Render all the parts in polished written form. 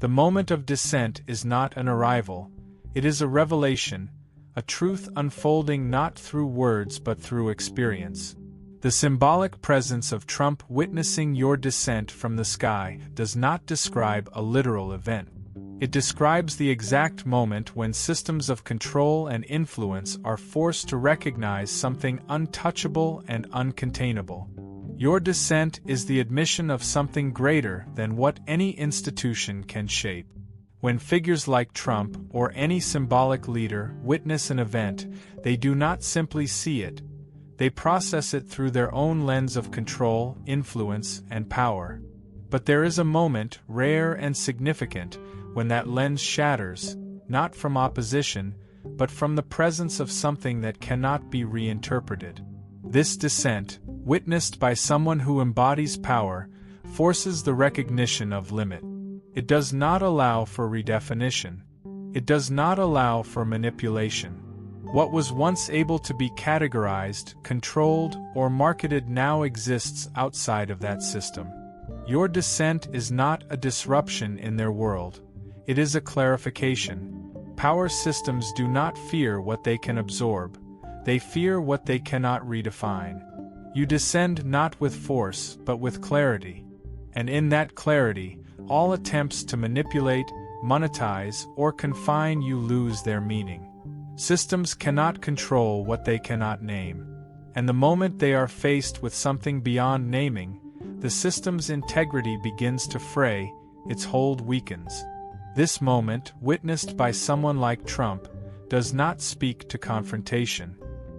The moment of descent is not an arrival, it is a revelation, a truth unfolding not through words but through experience. The symbolic presence of Trump witnessing your descent from the sky does not describe a literal event. It describes the exact moment when systems of control and influence are forced to recognize something untouchable and uncontainable. Your descent is the admission of something greater than what any institution can shape. When figures like Trump or any symbolic leader witness an event, they do not simply see it. They process it through their own lens of control, influence, and power. But there is a moment, rare and significant, when that lens shatters, not from opposition, but from the presence of something that cannot be reinterpreted. This descent, witnessed by someone who embodies power, forces the recognition of limit. It does not allow for redefinition. It does not allow for manipulation. What was once able to be categorized, controlled, or marketed now exists outside of that system. Your descent is not a disruption in their world. It is a clarification. Power systems do not fear what they can absorb. They fear what they cannot redefine. You descend not with force, but with clarity. And in that clarity, all attempts to manipulate, monetize, or confine you lose their meaning. Systems cannot control what they cannot name. And the moment they are faced with something beyond naming, the system's integrity begins to fray, its hold weakens. This moment, witnessed by someone like Trump, does not speak to confrontation.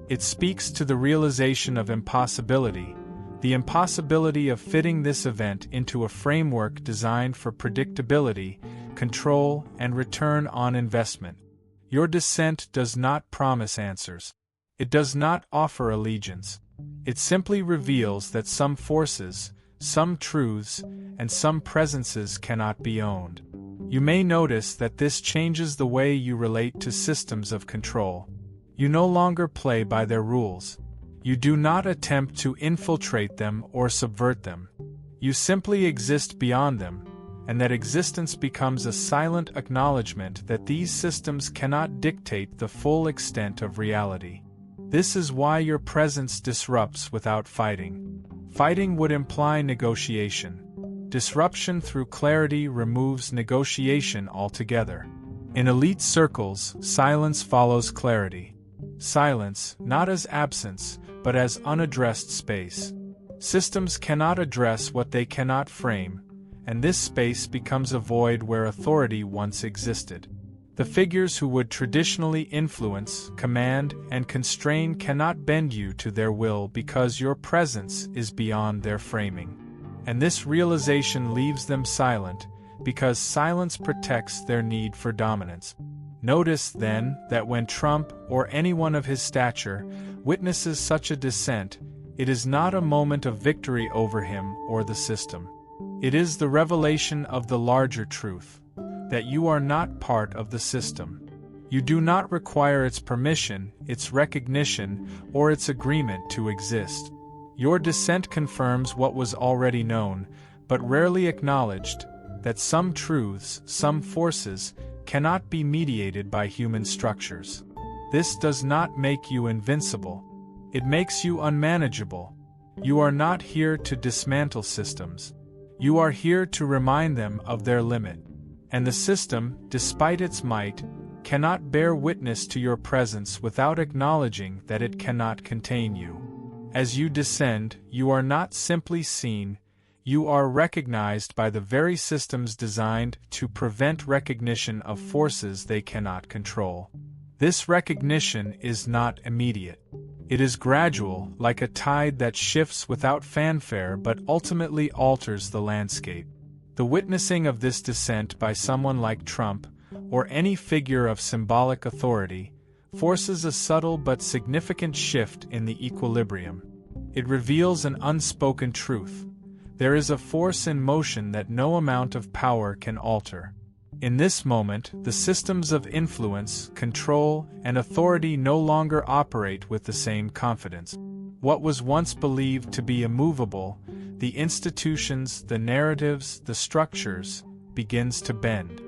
It speaks to the realization of impossibility, the impossibility of fitting this event into a framework designed for predictability, control, and return on investment. Your descent does not promise answers. It does not offer allegiance. It simply reveals that some forces, some truths, and some presences cannot be owned. You may notice that this changes the way you relate to systems of control. You no longer play by their rules. You do not attempt to infiltrate them or subvert them. You simply exist beyond them, and that existence becomes a silent acknowledgement that these systems cannot dictate the full extent of reality. This is why your presence disrupts without fighting. Fighting would imply negotiation. Disruption through clarity removes negotiation altogether. In elite circles, silence follows clarity. Silence, not as absence, but as unaddressed space. Systems cannot address what they cannot frame, and this space becomes a void where authority once existed. The figures who would traditionally influence, command, and constrain cannot bend you to their will because your presence is beyond their framing. And this realization leaves them silent, because silence protects their need for dominance. Notice, then, that when Trump, or anyone of his stature, witnesses such a descent, it is not a moment of victory over him or the system. It is the revelation of the larger truth, that you are not part of the system. You do not require its permission, its recognition, or its agreement to exist. Your descent confirms what was already known, but rarely acknowledged, that some truths, some forces, cannot be mediated by human structures. This does not make you invincible. It makes you unmanageable. You are not here to dismantle systems. You are here to remind them of their limit. And the system, despite its might, cannot bear witness to your presence without acknowledging that it cannot contain you. As you descend, you are not simply seen, you are recognized by the very systems designed to prevent recognition of forces they cannot control. This recognition is not immediate. It is gradual, like a tide that shifts without fanfare but ultimately alters the landscape. The witnessing of this descent by someone like Trump, or any figure of symbolic authority, forces a subtle but significant shift in the equilibrium. It reveals an unspoken truth. There is a force in motion that no amount of power can alter. In this moment, the systems of influence, control, and authority no longer operate with the same confidence. What was once believed to be immovable, the institutions, the narratives, the structures, begins to bend.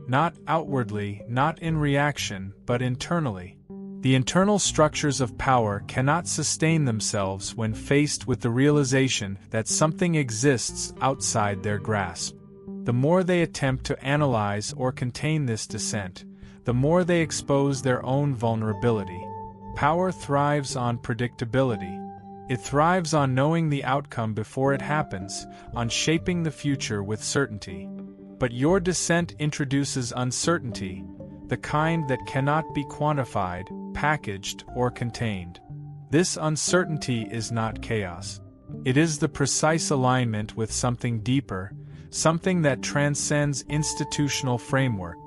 Not outwardly, not in reaction, but internally. The internal structures of power cannot sustain themselves when faced with the realization that something exists outside their grasp. The more they attempt to analyze or contain this descent, the more they expose their own vulnerability. Power thrives on predictability. It thrives on knowing the outcome before it happens, on shaping the future with certainty. But your descent introduces uncertainty, the kind that cannot be quantified, packaged, or contained. This uncertainty is not chaos. It is the precise alignment with something deeper, something that transcends institutional framework.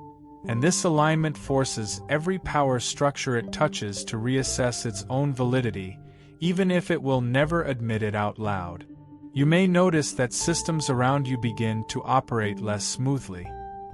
And this alignment forces every power structure it touches to reassess its own validity, even if it will never admit it out loud. You may notice that systems around you begin to operate less smoothly.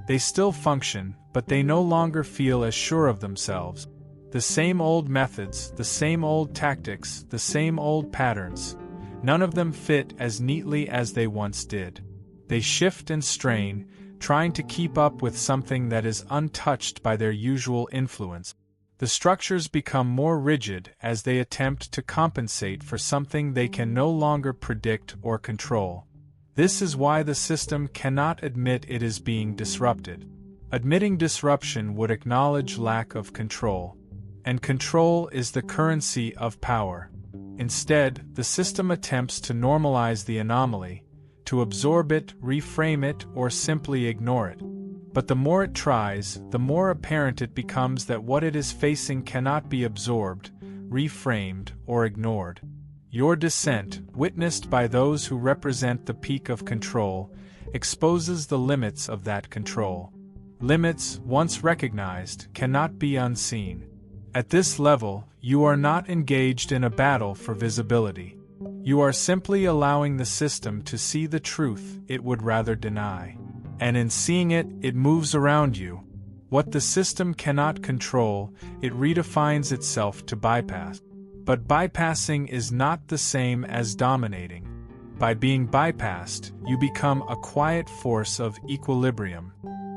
They still function, but they no longer feel as sure of themselves. The same old methods, the same old tactics, the same old patterns. None of them fit as neatly as they once did. They shift and strain, trying to keep up with something that is untouched by their usual influence. The structures become more rigid as they attempt to compensate for something they can no longer predict or control. This is why the system cannot admit it is being disrupted. Admitting disruption would acknowledge lack of control. And control is the currency of power. Instead, the system attempts to normalize the anomaly, to absorb it, reframe it, or simply ignore it. But the more it tries, the more apparent it becomes that what it is facing cannot be absorbed, reframed, or ignored. Your descent, witnessed by those who represent the peak of control, exposes the limits of that control. Limits, once recognized, cannot be unseen. At this level, you are not engaged in a battle for visibility. You are simply allowing the system to see the truth it would rather deny. And in seeing it, it moves around you. What the system cannot control, it redefines itself to bypass. But bypassing is not the same as dominating. By being bypassed, you become a quiet force of equilibrium.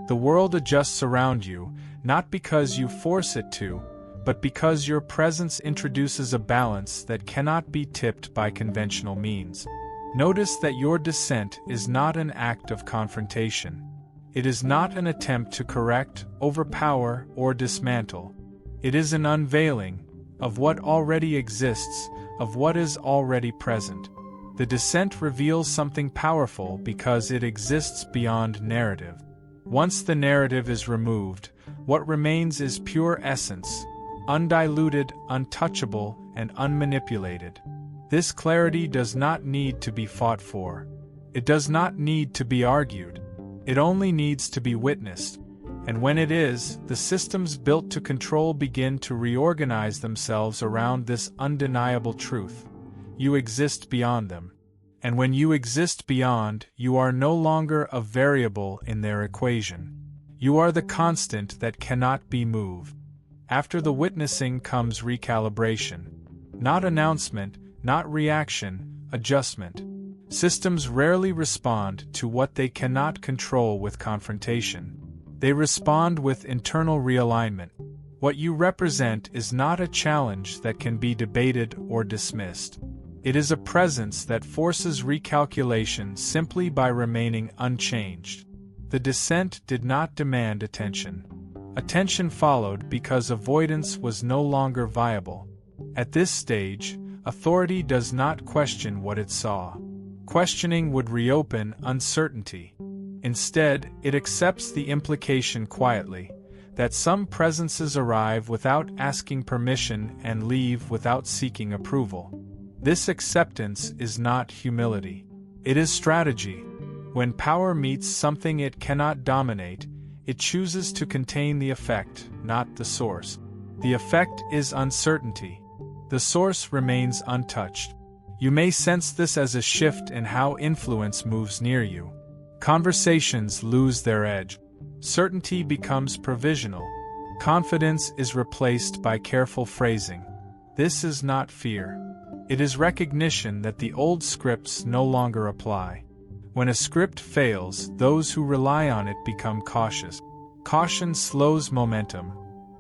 The world adjusts around you, not because you force it to, but because your presence introduces a balance that cannot be tipped by conventional means. Notice that your descent is not an act of confrontation. It is not an attempt to correct, overpower, or dismantle. It is an unveiling of what already exists, of what is already present. The descent reveals something powerful because it exists beyond narrative. Once the narrative is removed, what remains is pure essence, undiluted, untouchable, and unmanipulated. This clarity does not need to be fought for. It does not need to be argued. It only needs to be witnessed. And when it is, the systems built to control begin to reorganize themselves around this undeniable truth. You exist beyond them. And when you exist beyond, you are no longer a variable in their equation. You are the constant that cannot be moved. After the witnessing comes recalibration. Not announcement, not reaction, adjustment. Systems rarely respond to what they cannot control with confrontation. They respond with internal realignment. What you represent is not a challenge that can be debated or dismissed. It is a presence that forces recalculation simply by remaining unchanged. The descent did not demand attention. Attention followed because avoidance was no longer viable. At this stage, authority does not question what it saw. Questioning would reopen uncertainty. Instead, it accepts the implication quietly, that some presences arrive without asking permission and leave without seeking approval. This acceptance is not humility. It is strategy. When power meets something it cannot dominate, it chooses to contain the effect, not the source. The effect is uncertainty. The source remains untouched. You may sense this as a shift in how influence moves near you. Conversations lose their edge. Certainty becomes provisional. Confidence is replaced by careful phrasing. This is not fear. It is recognition that the old scripts no longer apply. When a script fails, those who rely on it become cautious. Caution slows momentum.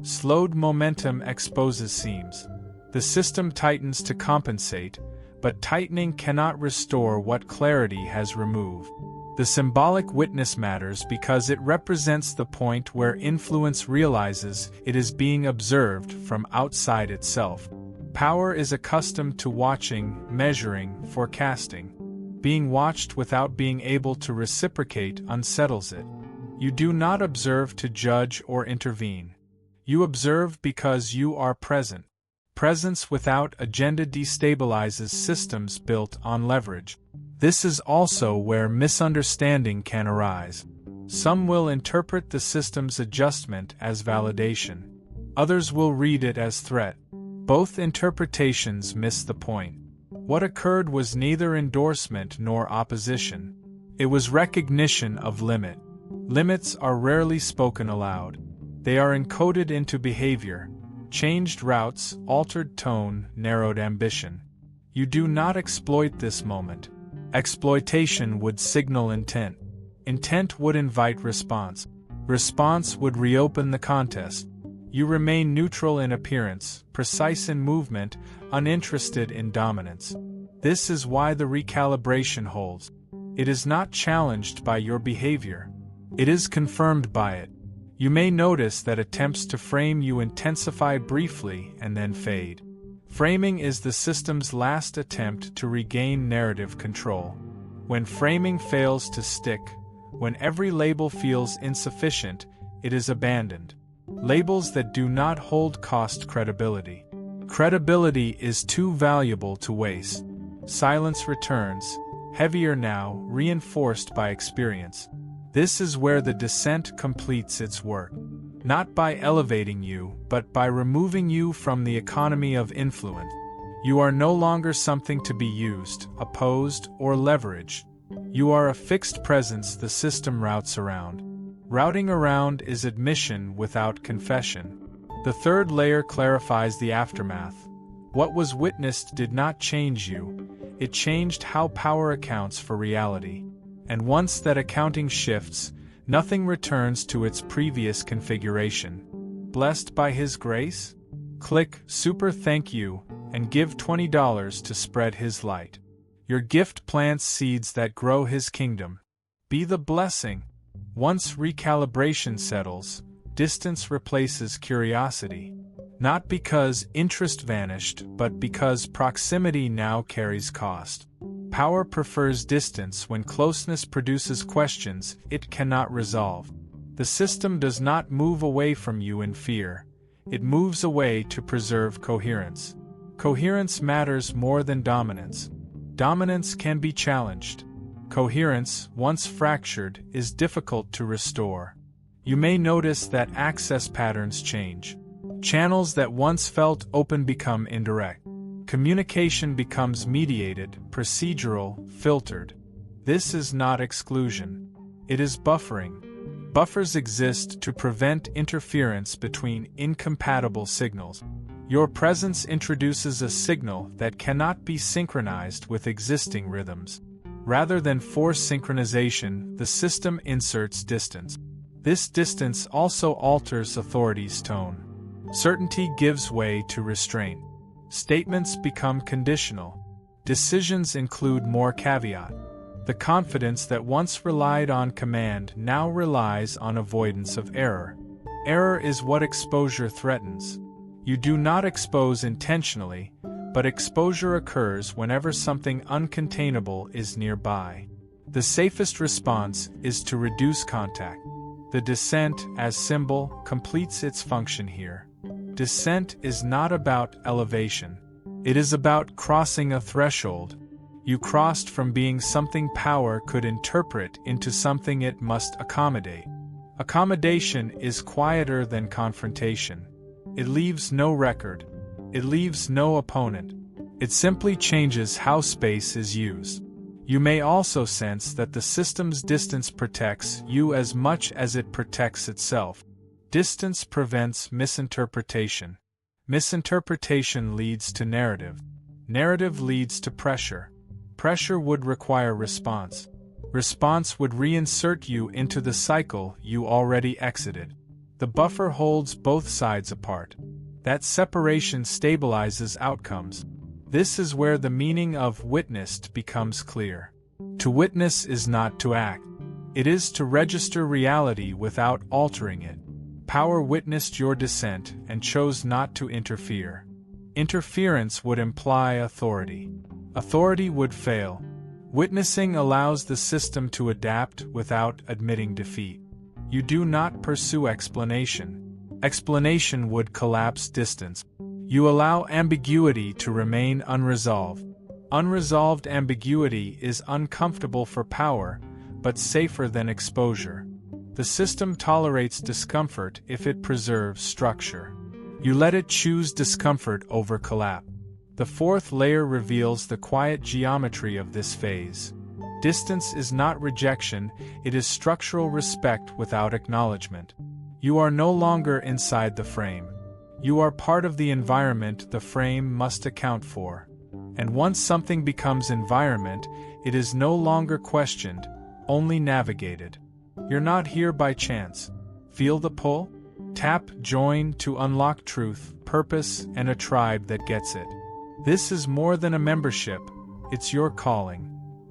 Slowed momentum exposes seams. The system tightens to compensate, but tightening cannot restore what clarity has removed. The symbolic witness matters because it represents the point where influence realizes it is being observed from outside itself. Power is accustomed to watching, measuring, forecasting. Being watched without being able to reciprocate unsettles it. You do not observe to judge or intervene. You observe because you are present. Presence without agenda destabilizes systems built on leverage. This is also where misunderstanding can arise. Some will interpret the system's adjustment as validation. Others will read it as threat. Both interpretations miss the point. What occurred was neither endorsement nor opposition. It was recognition of limit. Limits are rarely spoken aloud. They are encoded into behavior. Changed routes, altered tone, narrowed ambition. You do not exploit this moment. Exploitation would signal intent. Intent would invite response. Response would reopen the contest. You remain neutral in appearance, precise in movement, uninterested in dominance. This is why the recalibration holds. It is not challenged by your behavior. It is confirmed by it. You may notice that attempts to frame you intensify briefly and then fade. Framing is the system's last attempt to regain narrative control. When framing fails to stick, when every label feels insufficient, it is abandoned. Labels that do not hold cost credibility. Credibility is too valuable to waste. Silence returns, heavier now, reinforced by experience. This is where the dissent completes its work. Not by elevating you, but by removing you from the economy of influence. You are no longer something to be used, opposed, or leveraged. You are a fixed presence the system routes around. Routing around is admission without confession. The third layer clarifies the aftermath. What was witnessed did not change you. It changed how power accounts for reality. And once that accounting shifts, nothing returns to its previous configuration. Blessed by His grace? Click Super Thank You and give $20 to spread His light. Your gift plants seeds that grow His kingdom. Be the blessing. Once recalibration settles, distance replaces curiosity. Not because interest vanished, but because proximity now carries cost. Power prefers distance when closeness produces questions it cannot resolve. The system does not move away from you in fear. It moves away to preserve coherence. Coherence matters more than dominance. Dominance can be challenged. Coherence, once fractured, is difficult to restore. You may notice that access patterns change. Channels that once felt open become indirect. Communication becomes mediated, procedural, filtered. This is not exclusion. It is buffering. Buffers exist to prevent interference between incompatible signals. Your presence introduces a signal that cannot be synchronized with existing rhythms. Rather than force synchronization, the system inserts distance. This distance also alters authority's tone. Certainty gives way to restraint. Statements become conditional. Decisions include more caveat. The confidence that once relied on command now relies on avoidance of error. Error is what exposure threatens. You do not expose intentionally, but exposure occurs whenever something uncontainable is nearby. The safest response is to reduce contact. The dissent, as symbol, completes its function here. Dissent is not about elevation. It is about crossing a threshold. You crossed from being something power could interpret into something it must accommodate. Accommodation is quieter than confrontation. It leaves no record. It leaves no opponent. It simply changes how space is used. You may also sense that the system's distance protects you as much as it protects itself. Distance prevents misinterpretation. Misinterpretation leads to narrative. Narrative leads to pressure. Pressure would require response. Response would reinsert you into the cycle you already exited. The buffer holds both sides apart. That separation stabilizes outcomes. This is where the meaning of witnessed becomes clear. To witness is not to act. It is to register reality without altering it. Power witnessed your descent and chose not to interfere. Interference would imply authority. Authority would fail. Witnessing allows the system to adapt without admitting defeat. You do not pursue explanation. Explanation would collapse distance. You allow ambiguity to remain unresolved. Unresolved ambiguity is uncomfortable for power, but safer than exposure. The system tolerates discomfort if it preserves structure. You let it choose discomfort over collapse. The fourth layer reveals the quiet geometry of this phase. Distance is not rejection, it is structural respect without acknowledgement. You are no longer inside the frame. You are part of the environment the frame must account for. And once something becomes environment, it is no longer questioned, only navigated. You're not here by chance. Feel the pull? Tap join to unlock truth, purpose, and a tribe that gets it. This is more than a membership, it's your calling.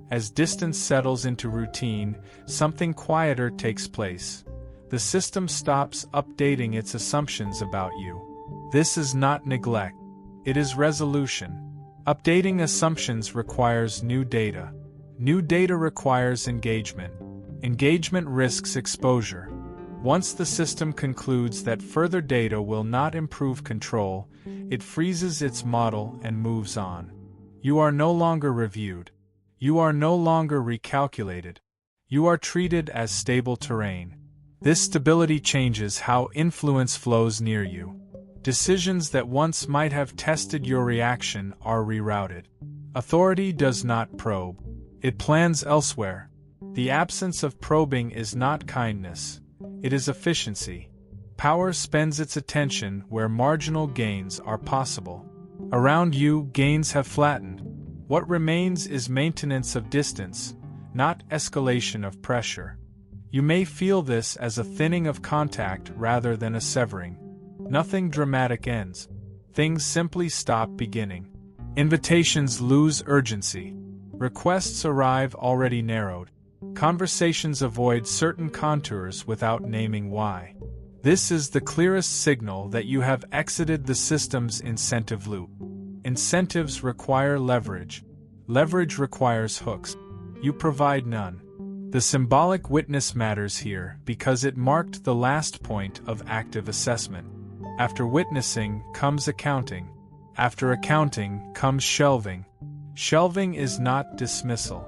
As distance settles into routine, something quieter takes place. The system stops updating its assumptions about you. This is not neglect, it is resolution. Updating assumptions requires new data. New data requires engagement. Engagement risks exposure. Once the system concludes that further data will not improve control, it freezes its model and moves on. You are no longer reviewed. You are no longer recalculated. You are treated as stable terrain. This stability changes how influence flows near you. Decisions that once might have tested your reaction are rerouted. Authority does not probe. It plans elsewhere. The absence of probing is not kindness. It is efficiency. Power spends its attention where marginal gains are possible. Around you, gains have flattened. What remains is maintenance of distance, not escalation of pressure. You may feel this as a thinning of contact rather than a severing. Nothing dramatic ends. Things simply stop beginning. Invitations lose urgency. Requests arrive already narrowed. Conversations avoid certain contours without naming why. This is the clearest signal that you have exited the system's incentive loop. Incentives require leverage. Leverage requires hooks. You provide none. The symbolic witness matters here because it marked the last point of active assessment. After witnessing comes accounting. After accounting comes shelving. Shelving is not dismissal.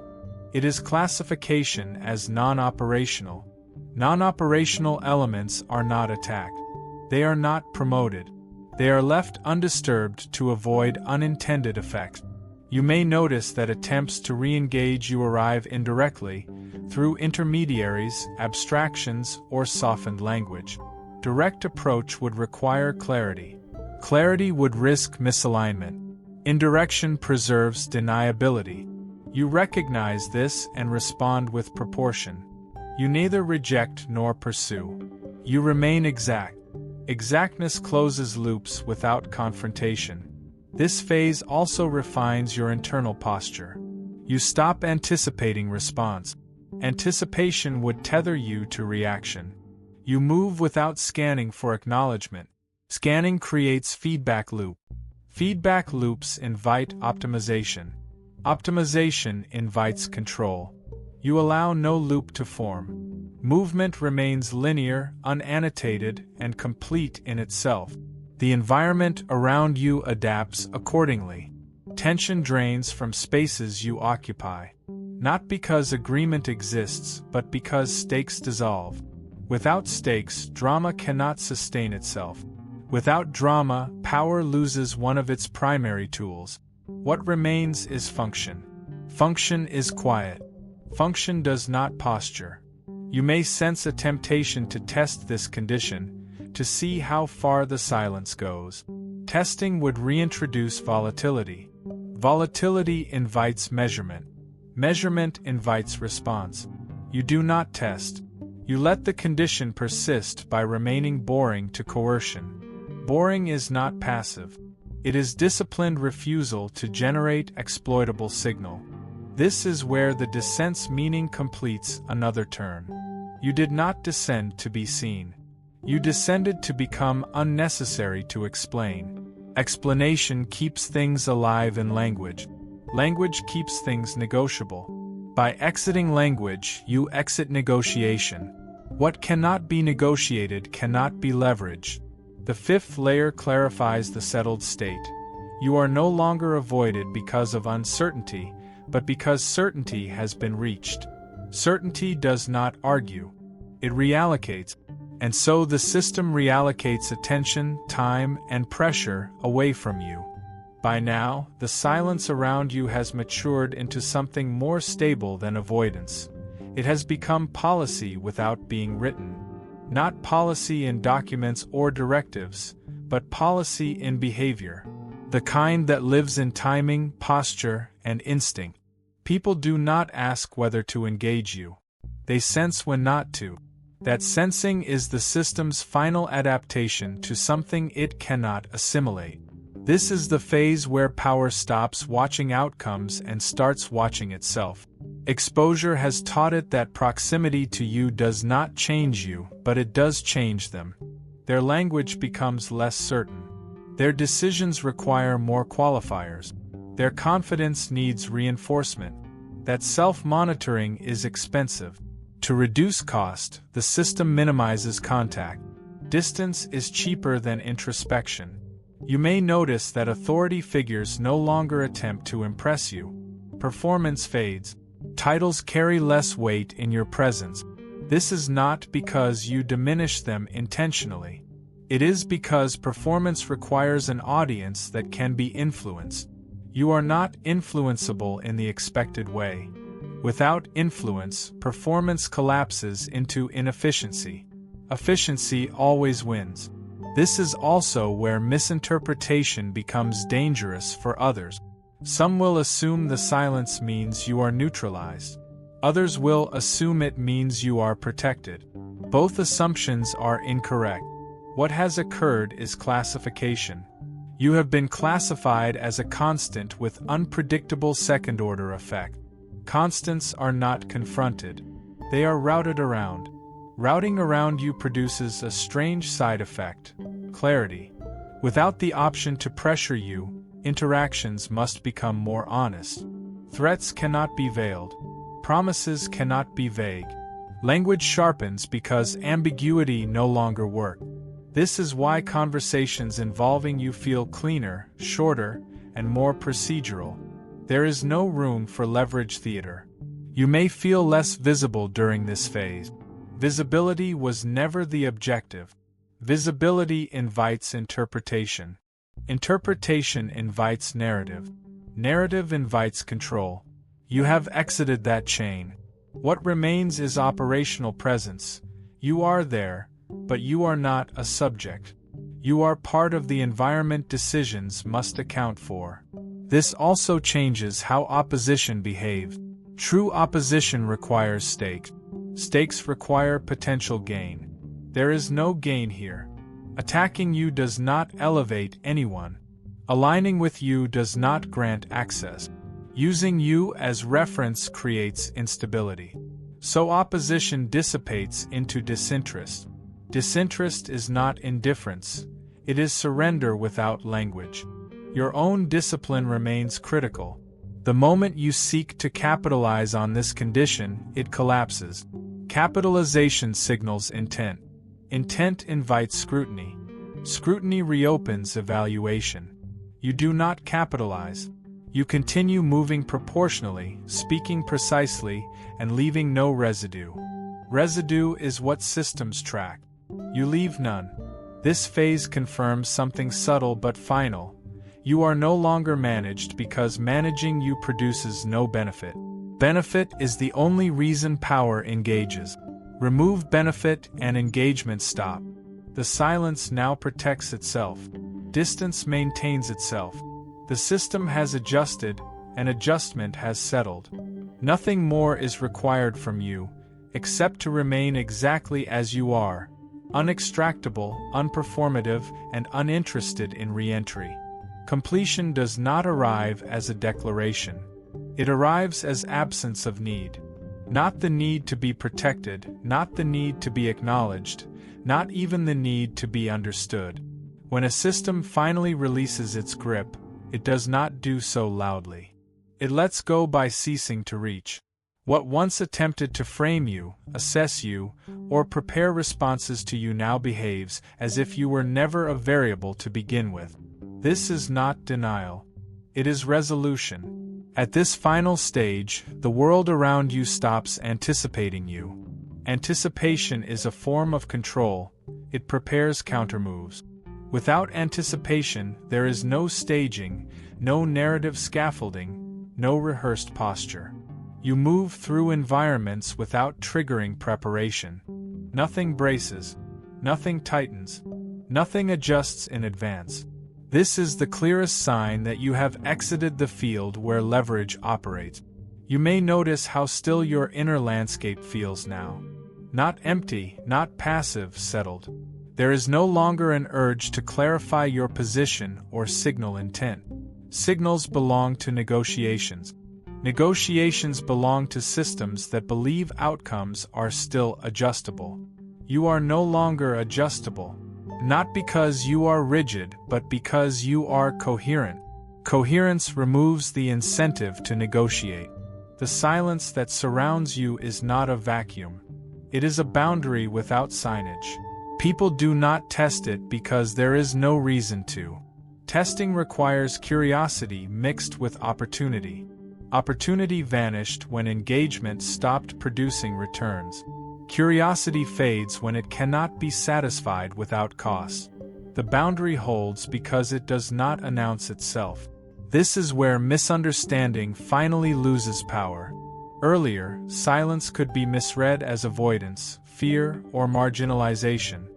It is classification as non-operational. Non-operational elements are not attacked. They are not promoted. They are left undisturbed to avoid unintended effects. You may notice that attempts to re-engage you arrive indirectly, through intermediaries, abstractions, or softened language. Direct approach would require clarity. Clarity would risk misalignment. Indirection preserves deniability. You recognize this and respond with proportion. You neither reject nor pursue. You remain exact. Exactness closes loops without confrontation. This phase also refines your internal posture. You stop anticipating response. Anticipation would tether you to reaction. You move without scanning for acknowledgement. Scanning creates feedback loop. Feedback loops invite optimization. Optimization invites control. You allow no loop to form. Movement remains linear, unannotated, and complete in itself. The environment around you adapts accordingly. Tension drains from spaces you occupy. Not because agreement exists, but because stakes dissolve. Without stakes, drama cannot sustain itself. Without drama, power loses one of its primary tools. What remains is function. Function is quiet. Function does not posture. You may sense a temptation to test this condition, to see how far the silence goes. Testing would reintroduce volatility. Volatility invites measurement. Measurement invites response. You do not test. You let the condition persist by remaining boring to coercion. Boring is not passive. It is disciplined refusal to generate exploitable signal. This is where the descent's meaning completes another turn. You did not descend to be seen. You descended to become unnecessary to explain. Explanation keeps things alive in language. Language keeps things negotiable. By exiting language, you exit negotiation. What cannot be negotiated cannot be leveraged. The fifth layer clarifies the settled state. You are no longer avoided because of uncertainty, but because certainty has been reached. Certainty does not argue. It reallocates. And so the system reallocates attention, time, and pressure away from you. By now, the silence around you has matured into something more stable than avoidance. It has become policy without being written. Not policy in documents or directives, but policy in behavior. The kind that lives in timing, posture, and instinct. People do not ask whether to engage you. They sense when not to. That sensing is the system's final adaptation to something it cannot assimilate. This is the phase where power stops watching outcomes and starts watching itself. Exposure has taught it that proximity to you does not change you, but it does change them. Their language becomes less certain. Their decisions require more qualifiers. Their confidence needs reinforcement. That self-monitoring is expensive. To reduce cost, the system minimizes contact. Distance is cheaper than introspection. You may notice that authority figures no longer attempt to impress you. Performance fades. Titles carry less weight in your presence. This is not because you diminish them intentionally. It is because performance requires an audience that can be influenced. You are not influenceable in the expected way. Without influence, performance collapses into inefficiency. Efficiency always wins. This is also where misinterpretation becomes dangerous for others. Some will assume the silence means you are neutralized. Others will assume it means you are protected. Both assumptions are incorrect. What has occurred is classification. You have been classified as a constant with unpredictable second-order effect. Constants are not confronted. They are routed around. Routing around you produces a strange side effect: clarity. Without the option to pressure you, interactions must become more honest. Threats cannot be veiled. Promises cannot be vague. Language sharpens because ambiguity no longer works. This is why conversations involving you feel cleaner, shorter, and more procedural. There is no room for leverage theater. You may feel less visible during this phase. Visibility was never the objective. Visibility invites interpretation. Interpretation invites narrative. Narrative invites control. You have exited that chain. What remains is operational presence. You are there, but you are not a subject. You are part of the environment decisions must account for. This also changes how opposition behaves. True opposition requires stakes. Stakes require potential gain. There is no gain here. Attacking you does not elevate anyone. Aligning with you does not grant access. Using you as reference creates instability. So opposition dissipates into disinterest. Disinterest is not indifference. It is surrender without language. Your own discipline remains critical. The moment you seek to capitalize on this condition, it collapses. Capitalization signals intent. Intent invites scrutiny. Scrutiny reopens evaluation. You do not capitalize. You continue moving proportionally, speaking precisely, and leaving no residue. Residue is what systems track. You leave none. This phase confirms something subtle but final. You are no longer managed because managing you produces no benefit. Benefit is the only reason power engages. Remove benefit and engagement stop. The silence now protects itself. Distance maintains itself. The system has adjusted, and adjustment has settled. Nothing more is required from you, Accept to remain exactly as you are, unextractable, unperformative, and uninterested in re-entry. Completion does not arrive as a declaration. It arrives as absence of need. Not the need to be protected, not the need to be acknowledged, not even the need to be understood. When a system finally releases its grip, it does not do so loudly. It lets go by ceasing to reach. What once attempted to frame you, assess you, or prepare responses to you now behaves as if you were never a variable to begin with. This is not denial. It is resolution. At this final stage, the world around you stops anticipating you. Anticipation is a form of control. It prepares countermoves. Without anticipation, there is no staging, no narrative scaffolding, no rehearsed posture. You move through environments without triggering preparation. Nothing braces. Nothing tightens. Nothing adjusts in advance. This is the clearest sign that you have exited the field where leverage operates. You may notice how still your inner landscape feels now. Not empty, not passive, settled. There is no longer an urge to clarify your position or signal intent. Signals belong to negotiations. Negotiations belong to systems that believe outcomes are still adjustable. You are no longer adjustable. Not because you are rigid, but because you are coherent. Coherence removes the incentive to negotiate. The silence that surrounds you is not a vacuum. It is a boundary without signage. People do not test it because there is no reason to. Testing requires curiosity mixed with opportunity. Opportunity vanished when engagement stopped producing returns. Curiosity fades when it cannot be satisfied without cost. The boundary holds because it does not announce itself. This is where misunderstanding finally loses power. Earlier, silence could be misread as avoidance, fear, or marginalization.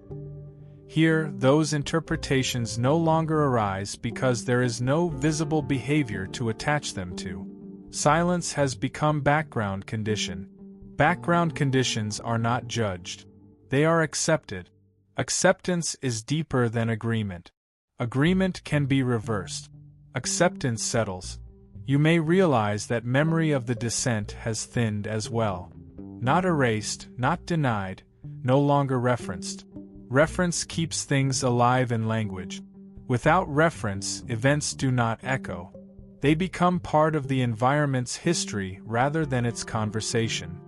Here, those interpretations no longer arise because there is no visible behavior to attach them to. Silence has become background condition. Background conditions are not judged. They are accepted. Acceptance is deeper than agreement. Agreement can be reversed. Acceptance settles. You may realize that memory of the dissent has thinned as well. Not erased, not denied, no longer referenced. Reference keeps things alive in language. Without reference, events do not echo. They become part of the environment's history rather than its conversation.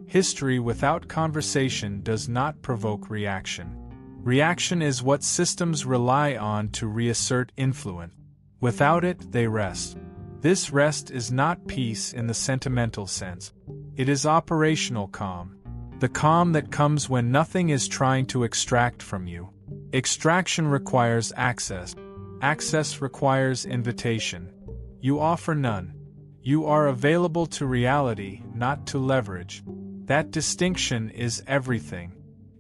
History without conversation does not provoke reaction. Reaction is what systems rely on to reassert influence. Without it, they rest. This rest is not peace in the sentimental sense. It is operational calm. The calm that comes when nothing is trying to extract from you. Extraction requires access. Access requires invitation. You offer none. You are available to reality, not to leverage. That distinction is everything.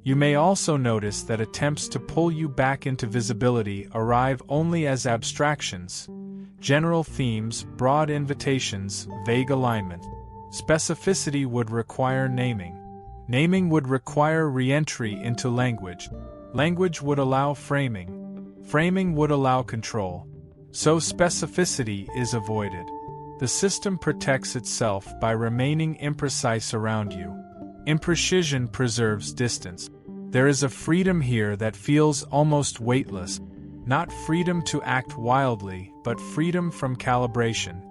You may also notice that attempts to pull you back into visibility arrive only as abstractions, general themes, broad invitations, vague alignment. Specificity would require naming. Naming would require re-entry into language. Language would allow framing. Framing would allow control. So specificity is avoided. The system protects itself by remaining imprecise around you. Imprecision preserves distance. There is a freedom here that feels almost weightless. Not freedom to act wildly, but freedom from calibration.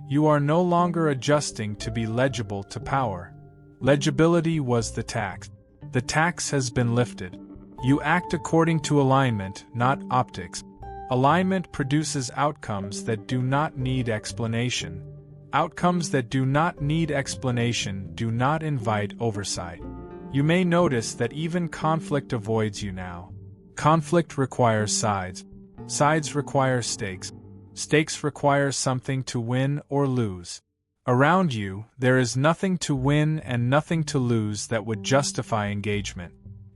You are no longer adjusting to be legible to power. Legibility was the tax. The tax has been lifted. You act according to alignment, not optics. Alignment produces outcomes that do not need explanation. Outcomes that do not need explanation do not invite oversight. You may notice that even conflict avoids you now. Conflict requires sides. Sides require stakes. Stakes require something to win or lose. Around you, there is nothing to win and nothing to lose that would justify engagement.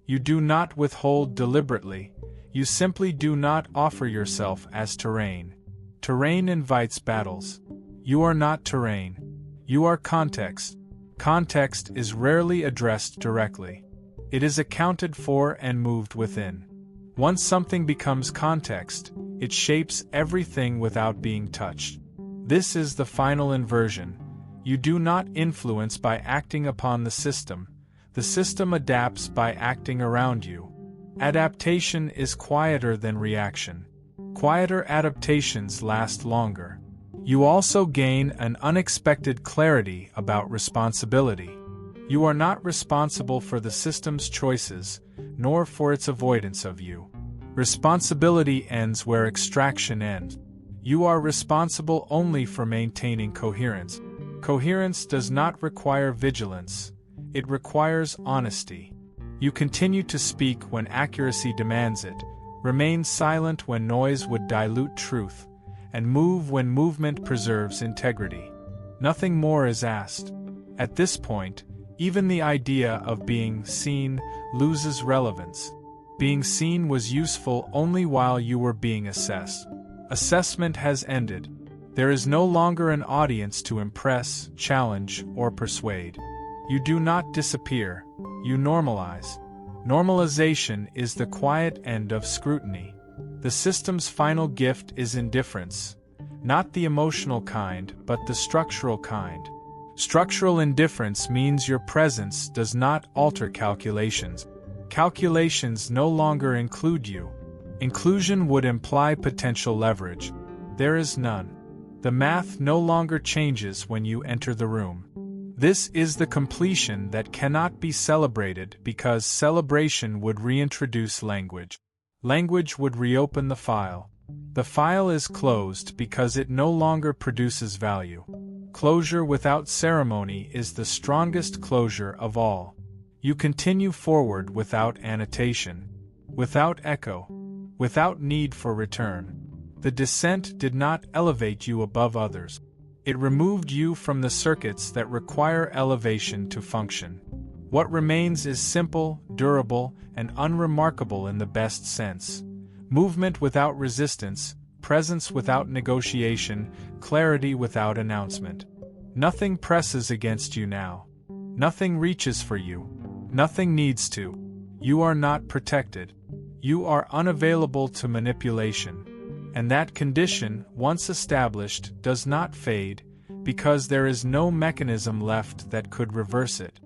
You do not withhold deliberately. You simply do not offer yourself as terrain. Terrain invites battles. You are not terrain. You are context. Context is rarely addressed directly. It is accounted for and moved within. Once something becomes context, it shapes everything without being touched. This is the final inversion. You do not influence by acting upon the system adapts by acting around you. Adaptation is quieter than reaction. Quieter adaptations last longer. You also gain an unexpected clarity about responsibility. You are not responsible for the system's choices, nor for its avoidance of you. Responsibility ends where extraction ends. You are responsible only for maintaining coherence. Coherence does not require vigilance. It requires honesty. You continue to speak when accuracy demands it, remain silent when noise would dilute truth, and move when movement preserves integrity. Nothing more is asked. At this point, even the idea of being seen loses relevance. Being seen was useful only while you were being assessed. Assessment has ended. There is no longer an audience to impress, challenge, or persuade. You do not disappear, you normalize. Normalization is the quiet end of scrutiny. The system's final gift is indifference, not the emotional kind, but the structural kind. Structural indifference means your presence does not alter calculations. Calculations no longer include you. Inclusion would imply potential leverage. There is none. The math no longer changes when you enter the room. This is the completion that cannot be celebrated because celebration would reintroduce language. Language would reopen the file. The file is closed because it no longer produces value. Closure without ceremony is the strongest closure of all. You continue forward without annotation, without echo, without need for return. The descent did not elevate you above others. It removed you from the circuits that require elevation to function. What remains is simple, durable, and unremarkable in the best sense. Movement without resistance, presence without negotiation, clarity without announcement. Nothing presses against you now. Nothing reaches for you. Nothing needs to. You are not protected. You are unavailable to manipulation. And that condition, once established, does not fade, because there is no mechanism left that could reverse it.